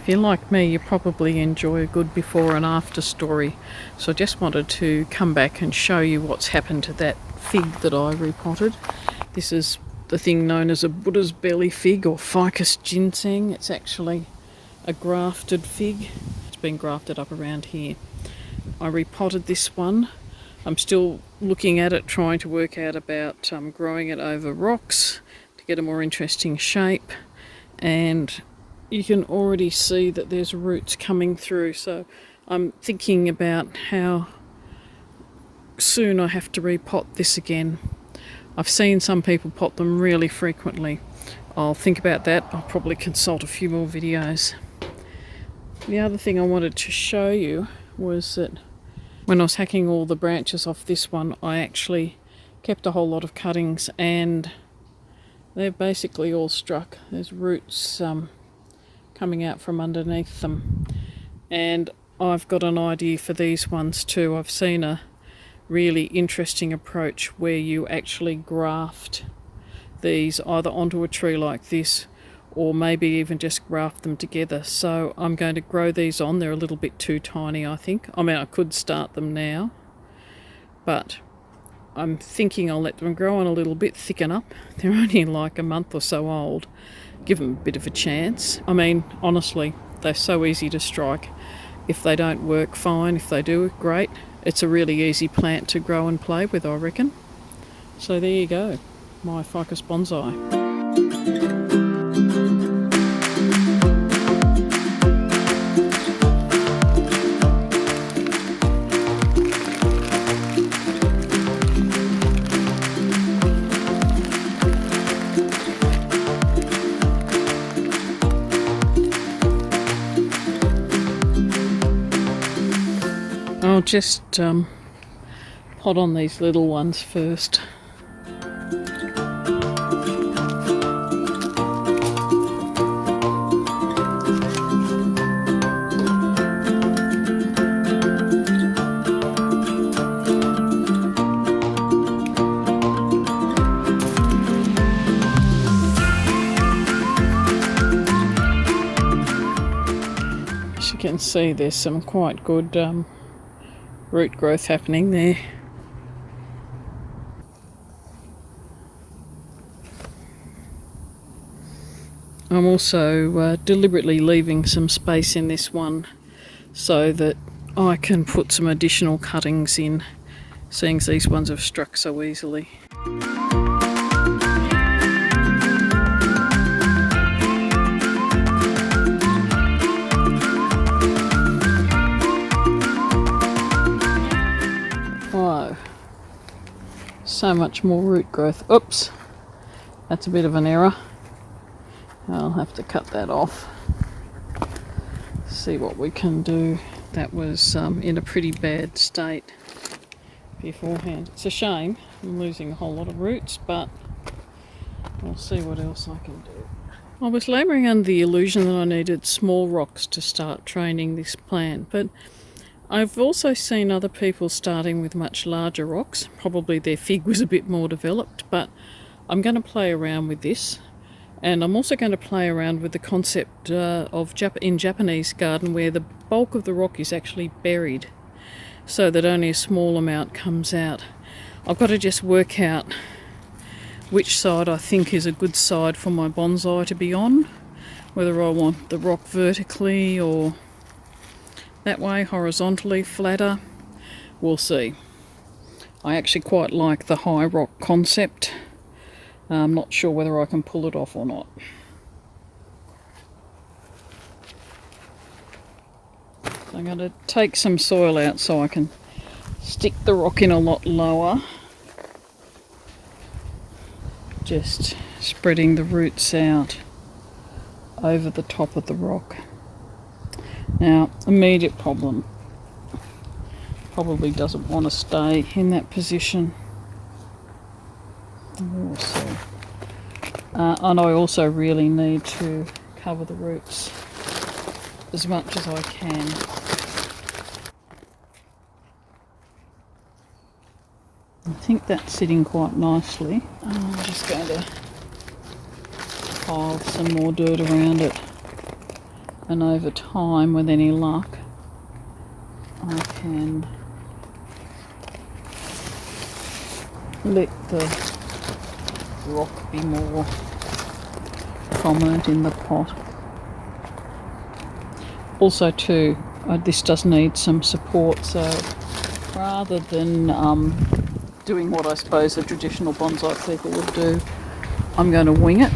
if you're like me, you probably enjoy a good before and after story. So I just wanted to come back and show you what's happened to that fig that I repotted. This is the thing known as a Buddha's belly fig or Ficus ginseng. It's actually a grafted fig. It's been grafted up around here. I repotted this one. I'm still looking at it, trying to work out about growing it over rocks to get a more interesting shape. And you can already see that there's roots coming through, so I'm thinking about how soon I have to repot this again. I've seen some people pot them really frequently. I'll think about that. I'll probably consult a few more videos. The other thing I wanted to show you was that when I was hacking all the branches off this one, I actually kept a whole lot of cuttings and they're basically all struck. There's roots coming out from underneath them. And I've got an idea for these ones too. I've seen a really interesting approach where you actually graft these either onto a tree like this or maybe even just graft them together. So I'm going to grow these on. They're a little bit too tiny, I think. I mean, I could start them now, but I'm thinking I'll let them grow on a little bit, thicken up. They're only like a month or so old. Give them a bit of a chance. I mean, honestly, they're so easy to strike. If they don't work, fine. If they do, great. It's a really easy plant to grow and play with, I reckon. So there you go, my ficus bonsai. I'll just pot on these little ones first. As you can see, there's some quite good root growth happening there. I'm also deliberately leaving some space in this one so that I can put some additional cuttings in, seeing as these ones have struck so easily. So much more root growth. Oops, that's a bit of an error. I'll have to cut that off. See what we can do. That was in a pretty bad state beforehand. It's a shame I'm losing a whole lot of roots, but I'll see what else I can do. I was labouring under the illusion that I needed small rocks to start training this plant, but I've also seen other people starting with much larger rocks. Probably their fig was a bit more developed, but I'm going to play around with this. And I'm also going to play around with the concept in Japanese garden where the bulk of the rock is actually buried so that only a small amount comes out. I've got to just work out which side I think is a good side for my bonsai to be on, whether I want the rock vertically or that way, horizontally, flatter. We'll see. I actually quite like the high rock concept. I'm not sure whether I can pull it off or not. So I'm going to take some soil out so I can stick the rock in a lot lower. Just spreading the roots out over the top of the rock. Now, immediate problem. Probably doesn't want to stay in that position. We'll see. And I also really need to cover the roots as much as I can. I think that's sitting quite nicely. I'm just going to pile some more dirt around it. and over time, with any luck, I can let the rock be more prominent in the pot. Also too, this does need some support, so rather than doing what I suppose the traditional bonsai people would do, I'm going to wing it.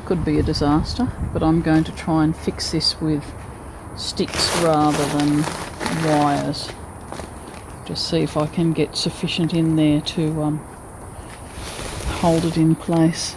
Could be a disaster, but I'm going to try and fix this with sticks rather than wires. Just see if I can get sufficient in there to hold it in place.